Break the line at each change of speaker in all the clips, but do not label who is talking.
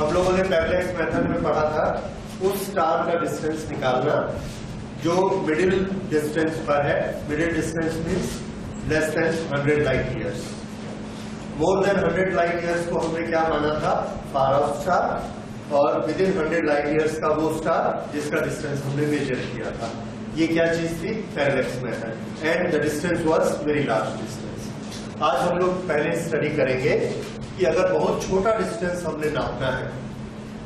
हम लोगों ने पैरेलैक्स मेथड में पढ़ा था उस स्टार का डिस्टेंस निकालना जो मिडिल डिस्टेंस पर है। Middle distance means less than 100 light years. More than 100 light years को हमने क्या माना था? फार ऑफ स्टार। और विद इन 100 लाइट ईयर्स का वो स्टार जिसका डिस्टेंस हमने मेजर किया था। ये क्या चीज थी? Parallax method. And the distance was very large distance. आज हम लोग पहले स्टडी करेंगे कि अगर बहुत छोटा डिस्टेंस हमने नापना है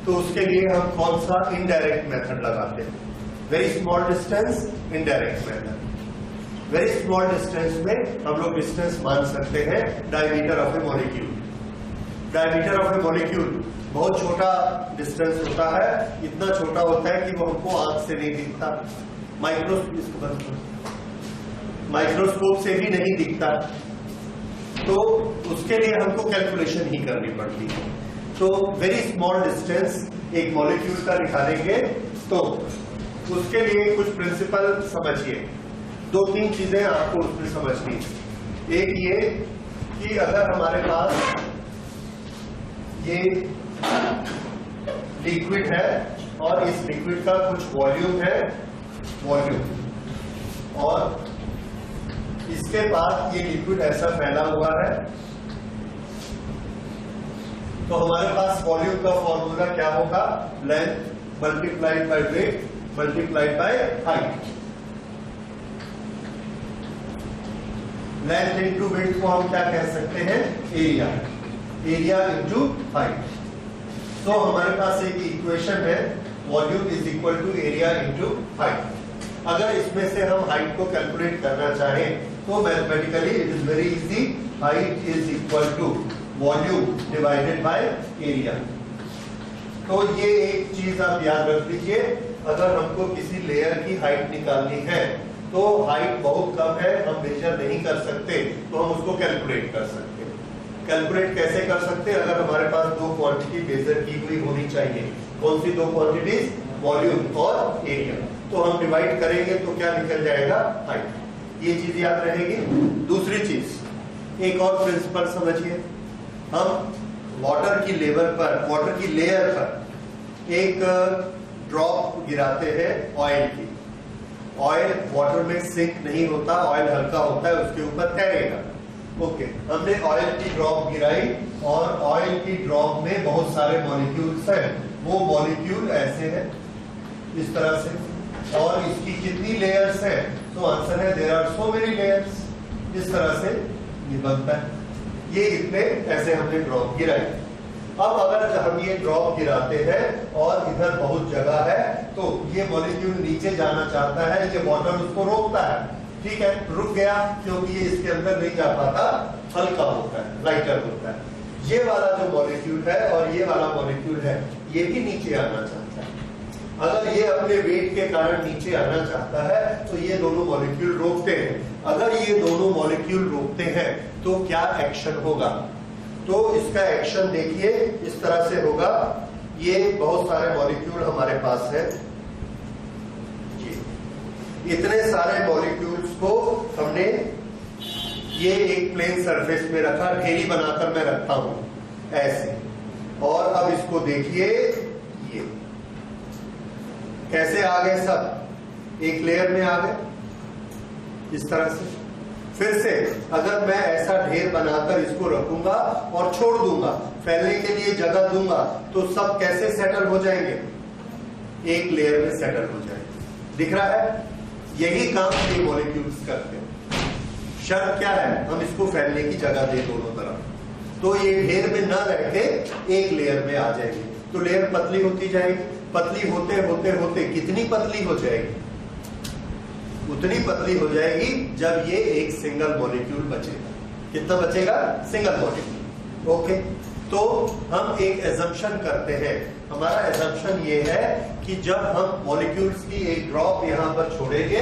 तो उसके लिए हम कौन सा इनडायरेक्ट मेथड लगाते हैं। Very small distance, indirect method. Very small distance में हम लोग डिस्टेंस मान सकते हैं diameter of A molecule. Diameter of A molecule बहुत छोटा डिस्टेंस होता है, इतना छोटा होता है कि वो हमको आंख से नहीं दिखता, माइक्रोस्कोप से भी नहीं दिखता, तो उसके लिए हमको कैलकुलेशन ही करनी पड़ती है। तो वेरी स्मॉल डिस्टेंस एक मॉलिक्यूल का निकालेंगे तो उसके लिए कुछ प्रिंसिपल समझिए। 2-3 चीजें आपको उसमें समझनी है। एक ये कि अगर हमारे पास ये लिक्विड है और इस लिक्विड का कुछ वॉल्यूम है, और इसके बाद ये लिक्विड ऐसा फैला हुआ है, तो हमारे पास वॉल्यूम का फॉर्मूला क्या होगा? Length multiplied by weight multiplied by height. Length into weight को हम क्या कह सकते हैं? एरिया। Area into height. तो हमारे पास एक इक्वेशन है, volume is equal to area into height. अगर इसमें से हम हाइट को कैलकुलेट करना चाहें तो mathematically it is very easy. Height is equal to volume divided by area. तो ये एक चीज आप याद रख लीजिए, अगर हमको किसी लेयर की हाइट निकालनी है तो हाइट बहुत कम है, हम मेजर नहीं कर सकते, तो हम उसको कैलकुलेट कर सकते हैं। कैलकुलेट कैसे कर सकते हैं? अगर हमारे पास 2 क्वांटिटी मेजर की हुई होनी चाहिए। कौन सी 2 क्वांटिटीज? वॉल्यूम और एरिया। तो हम डिवाइड करेंगे तो क्या निकल जाएगा? हाइट। ये चीज याद रहेगी। दूसरी चीज, एक और प्रिंसिपल समझिए। हम वाटर की लेयर पर एक ड्रॉप गिराते हैं ऑयल की। ऑयल वाटर में सिंक नहीं होता, ऑयल हल्का होता है, उसके ऊपर तैरेगा। ओके, हमने ऑयल की ड्रॉप गिराई और ऑयल की ड्रॉप में बहुत सारे मॉलिक्यूल्स हैं। वो मॉलिक्यूल ऐसे हैं, इस तरह से, और इसकी कितनी लेयर्स हैं? तो आंसर है there are so many layers. इस तरह से ये बनता है। ये इतने ऐसे हमने ड्रॉप गिराई। अब अगर हम ये ड्रॉप गिराते हैं और इधर बहुत जगह है तो ये मॉलिक्यूल नीचे जाना चाहता है, ये वाटर उसको रोकता है। ठीक है, रुक गया क्योंकि ये इसके अंदर नहीं जा पाता, हल्का होता है, लाइटर होता है। ये वाला जो मॉलिक्यूल है और ये वाला मॉलिक्यूल है, ये भी नीचे आना चाहता है। अगर ये अपने वेट के कारण नीचे आना चाहता है तो ये दोनों मॉलिक्यूल रोकते हैं। अगर ये दोनों मॉलिक्यूल रोकते हैं तो क्या एक्शन होगा? तो इसका एक्शन देखिए इस तरह से होगा। ये बहुत सारे मॉलिक्यूल हमारे पास है, इतने सारे मॉलिक्यूल्स को हमने ये एक प्लेन सरफेस में रखा, ढेरी बनाकर मैं रखता हूं ऐसे। और अब इसको देखिए, ये कैसे आ गए? सब एक लेयर में आ गए इस तरह से। फिर से अगर मैं ऐसा ढेर बनाकर इसको रखूंगा और छोड़ दूंगा, फैलने के लिए जगह दूंगा, तो सब कैसे सेटल हो जाएंगे? एक लेयर में सेटल हो जाएंगे। दिख रहा है? यही काम ये मॉलिक्यूल्स करते हैं। शर्त क्या है? हम इसको फैलने की जगह दें दोनों तरफ, तो ये ढेर में न रह के एक लेयर में आ जाएगी। तो लेयर पतली होती जाएगी। पतली होते होते होते कितनी पतली हो जाएगी? उतनी पतली हो जाएगी जब ये एक सिंगल मॉलिक्यूल बचेगा। कितना बचेगा? Single molecule. ओके, तो हम एक एजम्पशन करते हैं। हमारा एजम्पशन ये है कि जब हम मॉलिक्यूल्स की एक ड्रॉप यहां पर छोड़ेंगे,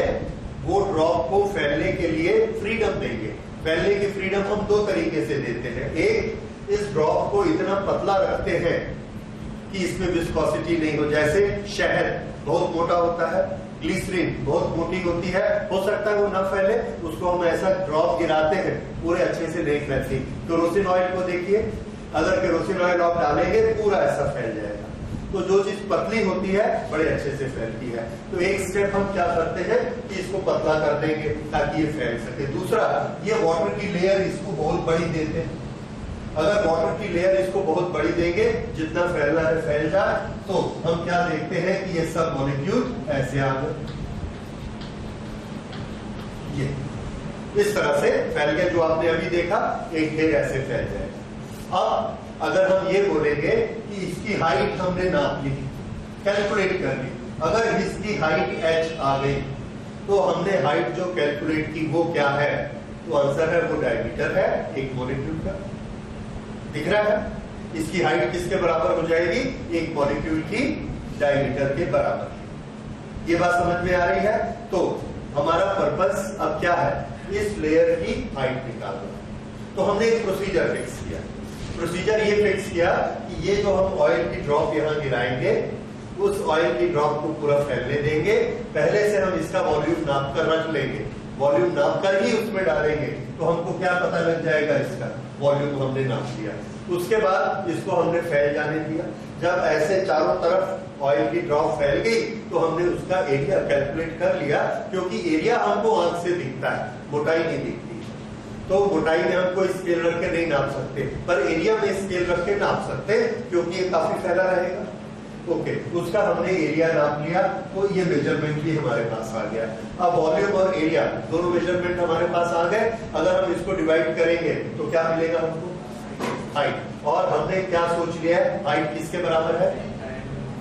वो ड्रॉप को फैलने के लिए फ्रीडम देंगे। फैलने की फ्रीडम हम 2 तरीके से देते हैं। एक, इस ड्रॉप को इतना पतला रखते हैं कि इसमें विस्कोसिटी नहीं हो। जैसे शहद बहुत मोटा होता है, ग्लिसरीन बहुत मोटी होती है, हो सकता है वो न फैले, उसको हम ऐसा ड्रॉप गिराते हैं, पूरे अच्छे से नहीं फैलती। केरोसिन ऑयल को देखिए, अगर केरोसिन ऑयल आप डालेंगे पूरा ऐसा फैल जाएगा। तो जो चीज पतली होती है बड़े अच्छे से फैलती है। तो एक स्टेप हम क्या करते हैं कि इसको पतला कर देंगे ताकि ये फैल सके। दूसरा, ये वाटर की लेयर इसको बहुत बड़ी देते हैं। अगर वाटर की लेयर इसको बहुत बड़ी देंगे, जितना फैलना है फैल जाए, तो हम क्या देखते हैं कि ये सब मॉलिक्यूल ऐसे आ गए, ये इस तरह से फैल गए। जो आपने अभी देखा एक ढेर ऐसे फैल जाएगा। अब अगर हम ये बोलेंगे कि इसकी हाइट हमने नाप ली, कैलकुलेट कर ली, अगर इसकी हाइट h आ गई तो हमने हाइट जो कैलकुलेट की वो क्या है, तो आंसर है वो डायमीटर है एक मॉलिक्यूल का। दिख रहा है? इसकी हाइट किसके बराबर हो जाएगी? एक मॉलिक्यूल की डायमीटर के बराबर। ये बात समझ में आ रही है? तो हमारा पर्पस अब क्या है? इस लेयर की हाइट निकालना। तो हमने एक प्रोसीजर फिक्स किया। प्रोसीजर ये फिक्स किया कि ये जो हम ऑयल की ड्रॉप यहाँ गिराएंगे, उस ऑयल की ड्रॉप को पूरा फैलने देंगे। पहले से हम इसका वॉल्यूम नाप कर रख लेंगे, वॉल्यूम नाप कर ही उसमें डालेंगे, तो हमको क्या पता लग जाएगा? इसका वॉल्यूम हमने नाप लिया। उसके बाद इसको हमने फैल जाने दिया। जब ऐसे चारों तरफ ऑयल की ड्रॉप फैल गई तो हमने उसका एरिया कैलकुलेट कर लिया, क्योंकि एरिया हमको आंख से दिखता है, मोटाई नहीं दिखती। तो मोटाई में हम कोई स्केल रख के नहीं नाप सकते, पर एरिया में स्केल रख के नाप सकते, क्योंकि ये काफी फैला रहेगा। ओके, उसका हमने एरिया नाप लिया, तो ये मेजरमेंट भी हमारे पास आ गया। अब वॉल्यूम और एरिया दोनों मेजरमेंट हमारे पास आ गए। अगर हम इसको डिवाइड करेंगे तो क्या मिलेगा हमको? हाइट। और हमने क्या सोच लिया है? हाइट किसके बराबर है?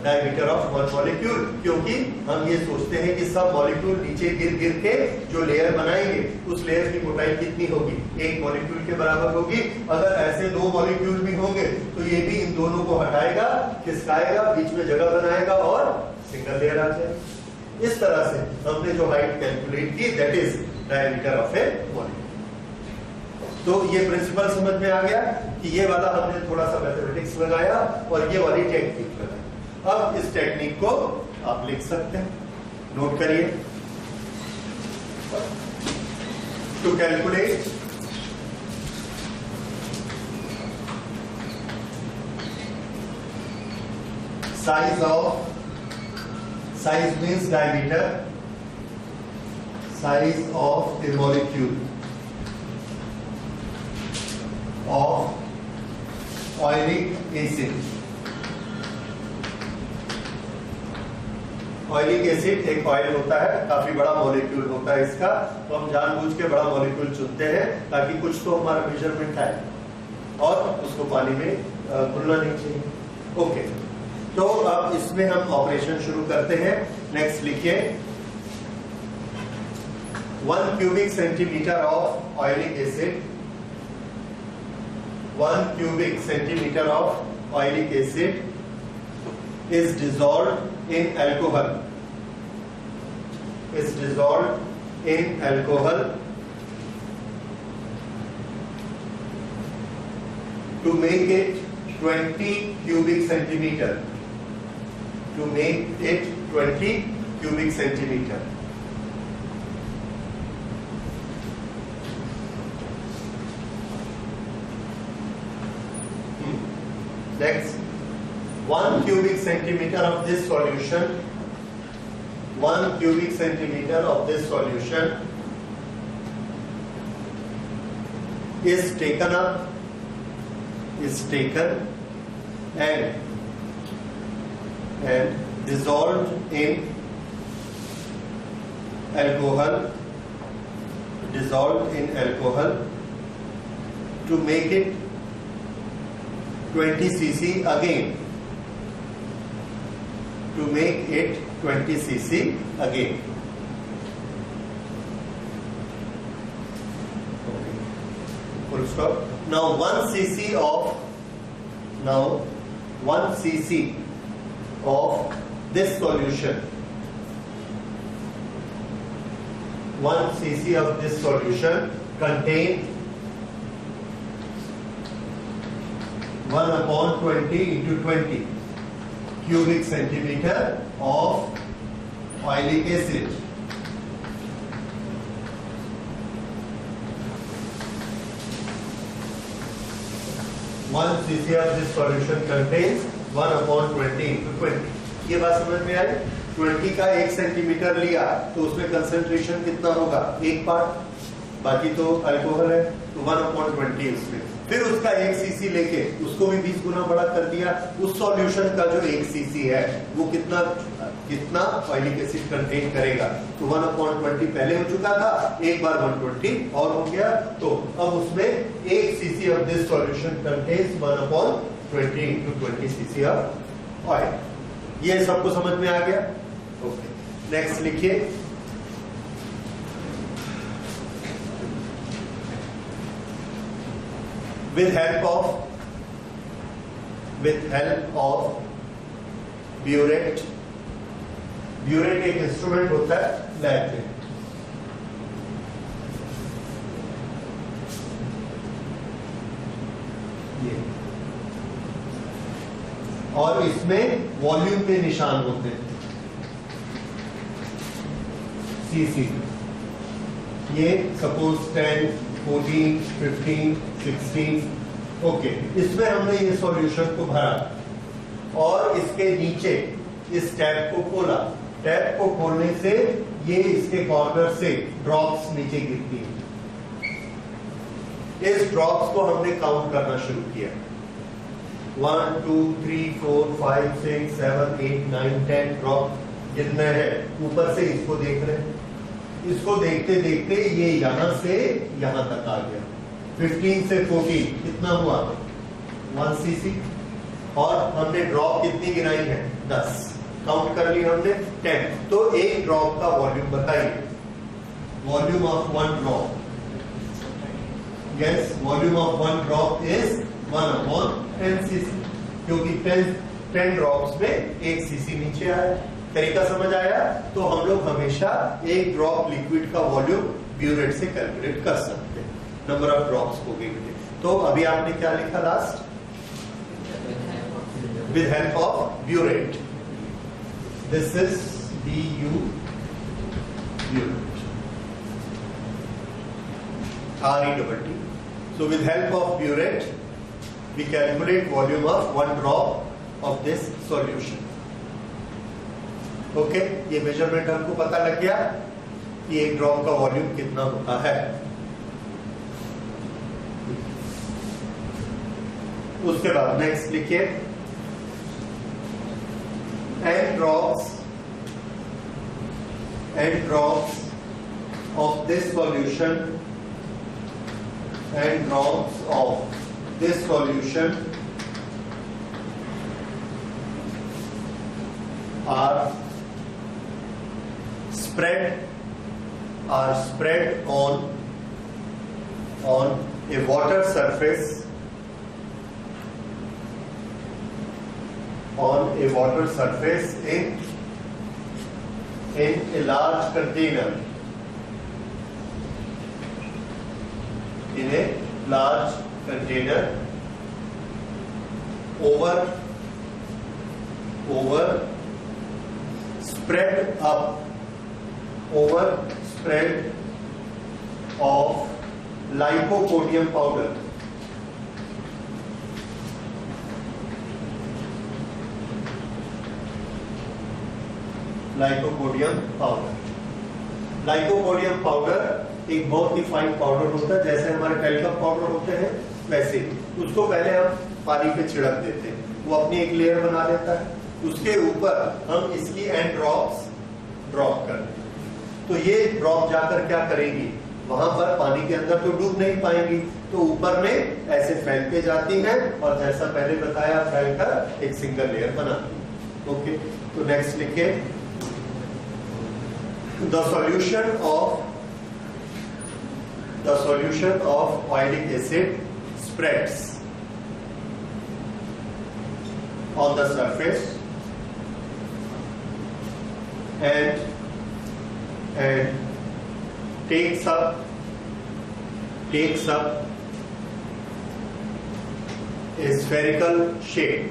Diameter of one molecule. क्योंकि हम ये सोचते हैं कि सब मॉलिक्यूल नीचे गिर गिर के जो लेयर बनाएंगे, उस लेयर की मोटाई कितनी होगी? एक मॉलिक्यूल के बराबर होगी। अगर ऐसे दो मॉलिक्यूल भी होंगे तो ये भी इन दोनों को हटाएगा, खिसकाएगा, बीच में जगह बनाएगा और सिंगल लेयर आ जाएगा। इस तरह से हमने जो हाइट कैलकुलेट की, that is diameter of A molecule. तो ये प्रिंसिपल समझ में आ गया कि ये वाला हमने थोड़ा सा मैथमेटिक्स लगाया और ये वाली टेक्निक लगाई। अब इस टेक्निक को आप लिख सकते हैं, नोट करिए। To calculate size means diameter, size of the molecule of oilic acid। Oleic acid एक ऑयल होता है, काफी बड़ा मॉलिक्यूल होता है इसका, तो हम जानबूझ के बड़ा मॉलिक्यूल चुनते हैं ताकि कुछ तो हमारा मेजरमेंट आए और उसको पानी में घुलना नहीं चाहिए। ओके, तो अब इसमें हम ऑपरेशन शुरू करते हैं। नेक्स्ट लिखिए, 1 cubic centimeter of oilic acid, 1 cubic centimeter of oilic acid is dissolved in alcohol, to make it 20 cubic centimeter, to make it 20 cubic centimeter. Next, 1 cubic centimeter of this solution, 1 cubic centimeter of this solution is taken and dissolved in alcohol to make it 20 cc again, to make it 20 cc again. Okay. Full stop. Now 1 cc of this solution, 1 cc of this solution contains 1/20 into 20 cubic centimeter of oilic acid. 1 cc of this solution contains 1/20 into 20। ये बात समझ में आई? 20 का 1 centimetre लिया तो उसमें concentration कितना होगा? 1 पार्ट, बाकी तो अल्कोहल है, तो 1/20 उसमें। फिर उसका 1 सीसी लेके उसको भी 20 गुना बड़ा कर दिया। उस सॉल्यूशन का जो 1 सीसी है वो कितना ऑयलिक एसिड कंटेन करेगा? तो 1/20 पहले हो चुका था, एक बार 120 और हो गया, तो अब उसमें 1 CC of this solution contains 1/20 into 20 CC of oil. ये सबको समझ में आ गया? ओके, नेक्स्ट लिखिए। with help of burette एक इंस्ट्रूमेंट होता है लैब में, ये, और इसमें वॉल्यूम पे निशान होते हैं सीसी। ये सपोज 10, 14, 15, 16, ओके। इसमें हमने ये सॉल्यूशन को भरा और इसके नीचे इस टैप को खोला। टैप को खोलने से ये इसके कॉर्नर से ड्रॉप्स नीचे गिरती है। इस ड्रॉप्स को हमने काउंट करना शुरू किया। 1, 2, 3, 4, 5, 6, 7, 8, 9, 10 ड्रॉप जितने हैं ऊपर से इसको देख रहे हैं। इसको देखते देखते ये यहां से यहां तक आ गया। 15 से 14 कितना हुआ? 1 सीसी। और हमने ड्रॉप कितनी गिराई है? 10। काउंट कर ली हमने 10। तो एक ड्रॉप का वॉल्यूम बताइए। Volume of 1 drop, yes, volume of 1 drop is 1/10 CC, क्योंकि 10 ड्रॉप्स में 1 सीसी नीचे आया। तरीका समझ आया? तो हम लोग हमेशा एक ड्रॉप लिक्विड का वॉल्यूम ब्यूरेट से कैलकुलेट कर सकते हैं, नंबर ऑफ ड्रॉप्स को गिनते। तो अभी आपने क्या लिखा last? With help of burette. This is BU burette, RETT। So with help of burette we calculate volume of 1 drop of this solution। Okay, ये मेजरमेंट हमको पता लग गया कि एक ड्रॉप का वॉल्यूम कितना होता है। उसके बाद नेक्स्ट लिखिए, n drops of this solution, n drops of this solution are spread on a water surface, in a large container, spread of lycopodium powder, lycopodium powder एक बहुत ही फाइन पाउडर होता है, जैसे हमारे टेल्कम पाउडर होते हैं वैसे। उसको पहले हम पानी पे छिड़क देते हैं, वो अपनी एक लेयर बना लेता है। उसके ऊपर हम इसकी एंड ड्रॉप्स ड्रॉप करते हैं। तो ये ड्रॉप जाकर क्या करेंगी? वहां पर पानी के अंदर तो डूब नहीं पाएंगी, तो ऊपर में ऐसे फैलते जाती हैं और जैसा पहले बताया फैलकर एक सिंगल लेयर बनाती है। ओके, तो नेक्स्ट लिखिए, the solution of oilic acid spreads on the surface and takes up a spherical shape,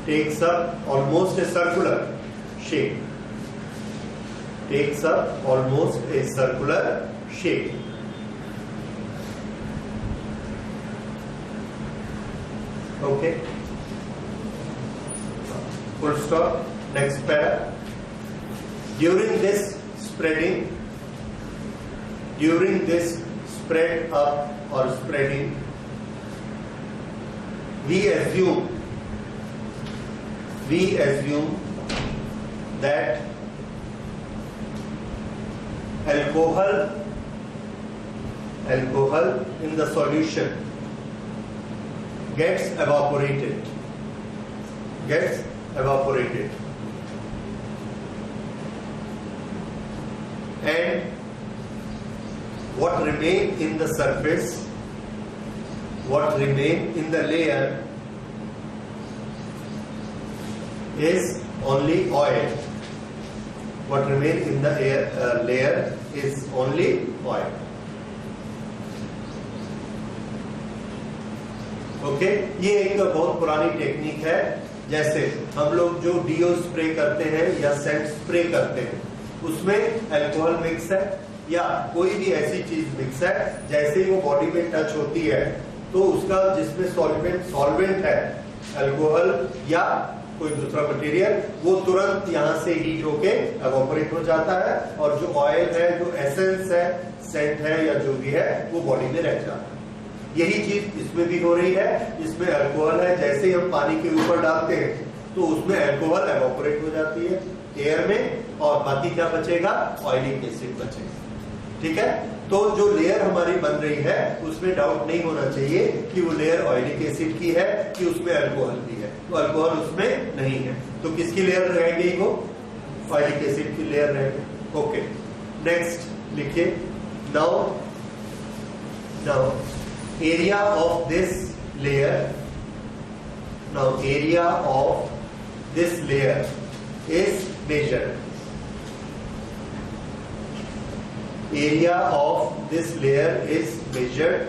takes up almost a circular shape, Okay. Full stop. Next para. During this spread up or spreading, we assume that alcohol in the solution gets evaporated, and what remain in the surface, what remain in the layer is only oil. What remain in the layer is only oil. Okay, ये एक बहुत पुरानी technique है। जैसे हम लोग जो do spray करते हैं या सेंट स्प्रे करते हैं, उसमें अल्कोहल मिक्स है या कोई भी ऐसी चीज मिक्स है, जैसे ही वो बॉडी में टच होती है तो उसका जिसमें सॉल्वेंट है, अल्कोहल या कोई दूसरा मटेरियल, वो तुरंत यहाँ से हीट होके एवोपरेट हो जाता है और जो ऑयल है, जो एसेंस है, सेंट है या जो भी है, वो बॉडी में रह जाता है। यही चीज इसमें भी हो रही है। इसमें अल्कोहल है, जैसे ही हम पानी के ऊपर डालते हैं तो उसमें अल्कोहल एवोपरेट हो जाती है एयर में, और बाकी क्या बचेगा? ऑयलिक एसिड बचेगा। ठीक है, तो जो लेयर हमारी बन रही है उसमें डाउट नहीं होना चाहिए कि वो लेयर ऑयलिक एसिड की है कि उसमें अल्कोहल भी है। तो अल्कोहल उसमें नहीं है, तो किसकी लेयर रह गई? वो ऑयलिक एसिड की लेयर रह गई। ओके, नेक्स्ट लिखिए। Now area of this layer, is measured. Area of this layer is measured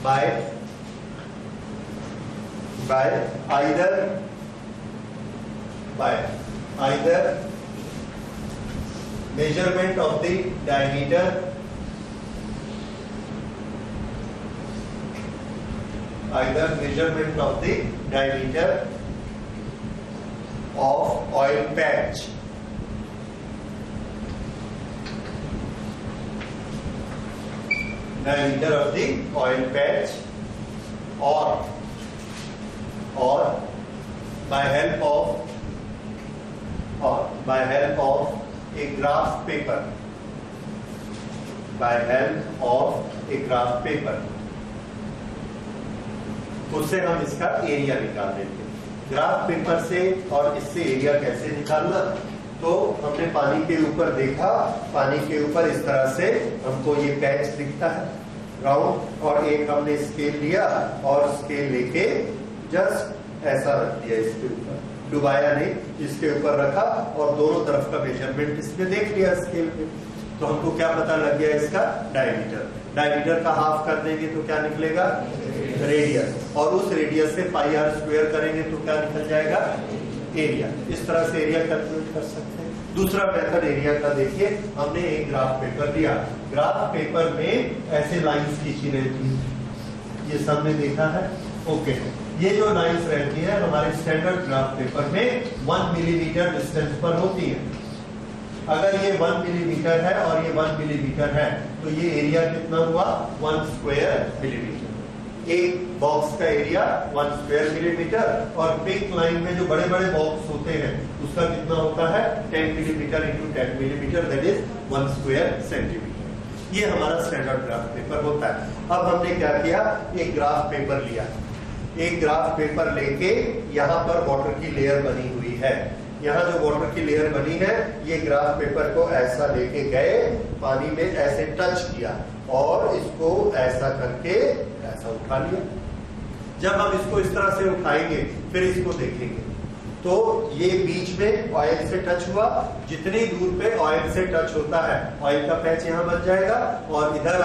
by either measurement of the diameter of oil patch, or by help of a graph paper, उससे हम इसका area निकाल देंगे। Graph paper से और इससे area कैसे निकालना? तो हमने पानी के ऊपर देखा, पानी के ऊपर इस तरह से हमको ये पैच दिखता है राउंड, और एक हमने स्केल लिया और स्केल लेके जस्ट ऐसा रख दिया इसके ऊपर, डुबाया नहीं, इसके ऊपर रखा और दोनों तरफ का मेजरमेंट इसमें देख लिया स्केल पे। तो हमको क्या पता लग गया? इसका डायमीटर का हाफ कर देंगे तो क्या निकलेगा? रेडियस, और उस रेडियस से पाई आर स्क्वायर करेंगे तो क्या निकल जाएगा? एरिया। इस तरह से एरिया कैलकुलेट कर सकते हैं। दूसरा मेथड एरिया का देखिए, हमने एक ग्राफ पेपर लिया, ग्राफ पेपर में ऐसे लाइंस खींची रहती है, ये सबने देखा है। ओके, ये जो लाइंस रहती है हमारे स्टैंडर्ड ग्राफ पेपर में 1 मिलीमीटर डिस्टेंस पर होती है। अगर ये 1 मिलीमीटर है और ये 1 मिलीमीटर है तो ये एरिया कितना हुआ? 1 स्क्वायर मिलीमीटर। एक बॉक्स का एरिया 1 स्क्वायर मिलीमीटर, और पिंक लाइन में जो बड़े बड़े बॉक्स होते हैं उसका कितना होता है? 10 millimetre into 10 millimetre, that is 1 square centimetre. ये हमारा स्टैंडर्ड ग्राफ पेपर होता है। अब हमने क्या किया? एक ग्राफ पेपर लिया, एक ग्राफ पेपर लेके यहाँ पर वाटर की लेयर बनी हुई है, यहाँ जो वाटर की लेयर बनी है, ये ग्राफ पेपर को ऐसा लेके गए, पानी में ऐसे टच किया और इसको ऐसा करके ऐसा उठा लिया। जब हम इसको इस तरह से उठाएंगे फिर इसको देखेंगे तो ये बीच में ऑयल से टच हुआ, जितनी दूर पे ऑयल से टच होता है ऑयल का पैच यहाँ बन जाएगा, और इधर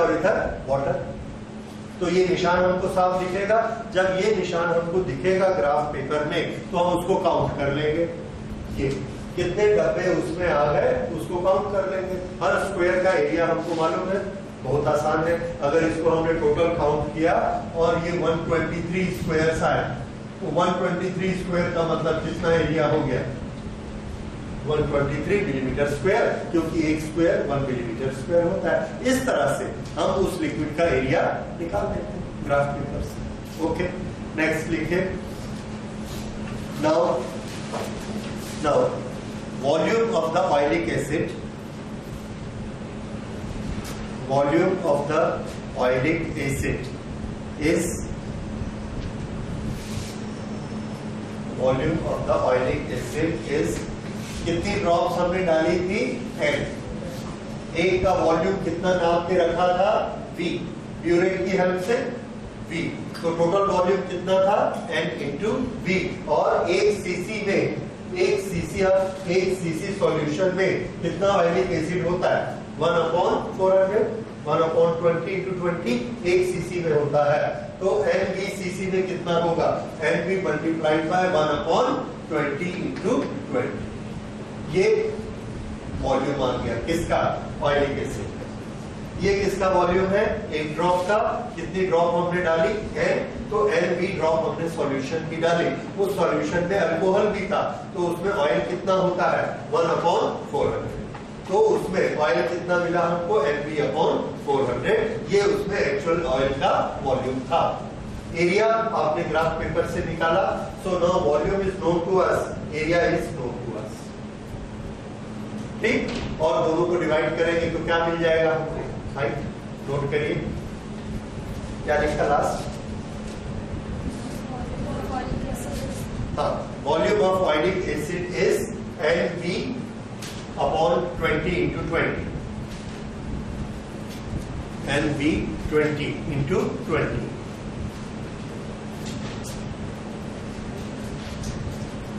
वाटर। तो ये निशान हमको साफ दिखेगा। जब ये निशान हमको दिखेगा ग्राफ पेपर में तो हम उसको काउंट कर लेंगे, ये कितने डब्बे उसमें आ गए उसको काउंट कर लेंगे। हर स्क्वायर का एरिया हमको मालूम है, बहुत आसान है। अगर इसको हमने टोटल काउंट किया और ये 123 स्क्वायर्स आए, 123 स्क्वायर का मतलब कितना एरिया हो गया? 123 मिलीमीटर स्क्वायर, क्योंकि एक स्क्वायर 1 मिलीमीटर स्क्वायर होता है। इस तरह से हम उस लिक्विड का एरिया निकाल देते हैं ग्राफ पेपर से। ओके, नेक्स्ट लिखे। Now volume of the oleic acid, volume of the oleic acid is, volume of the oleic acid is, कितनी ड्रॉप्स हमने डाली थी? n। एक का वॉल्यूम कितना नाप के रखा था? v, ब्यूरेट की हेल्प से v। तो टोटल वॉल्यूम कितना था? n into v। और एक सीसी सॉल्यूशन में कितना ऑयलिक एसिड होता है? 1/400, 1/20 इंटू 20 एक सीसी में होता है। तो NV सीसी में कितना होगा? NV multiplied by 1/20 into 20। ये वॉल्यूम आ गया किसका? ऑयलिक एसिड का। ये किसका वॉल्यूम है? एक ड्रॉप का। कितनी ड्रॉप हमने डाली? n। तो NV ड्रॉप हमने सॉल्यूशन की डाली। उस सॉल्यूशन में अल्कोहल भी था, तो उसमें ऑयल कितना होता है? 1/400। तो उसमें ऑयल कितना मिला हमको? NV/400। ये उसमें एक्चुअल ऑयल का वॉल्यूम था। एरिया आपने ग्राफ पेपर से निकाला। So now volume is known to us, area is known to us. ठीक, और दोनों को डिवाइड करेंगे तो क्या मिल जाएगा हमको? हाइट। नोट करिए क्या लिखा लास्ट? हाँ, volume of oleic acid is NV/20 into 20। NV20 into 20।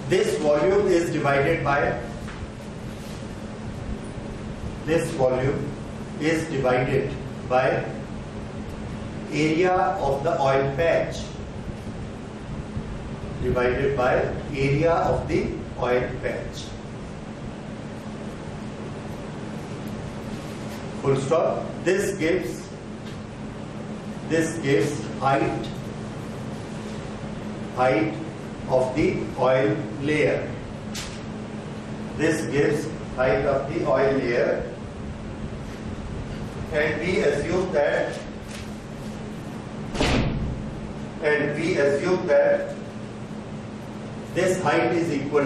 This volume is divided by, this volume is divided by area of the oil patch, divided by area of the oil patch. Full stop. This gives height of the oil layer. This gives height of the oil layer, and we assume that this height is equal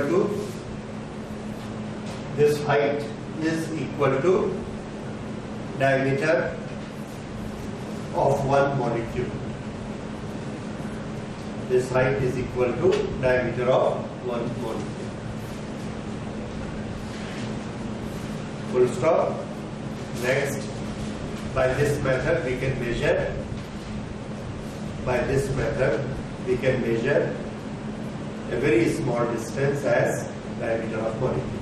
to diameter of one molecule. This height is equal to diameter of one molecule. Full stop. Next, by this method we can measure. By this method we can measure a very small distance as diameter of molecule.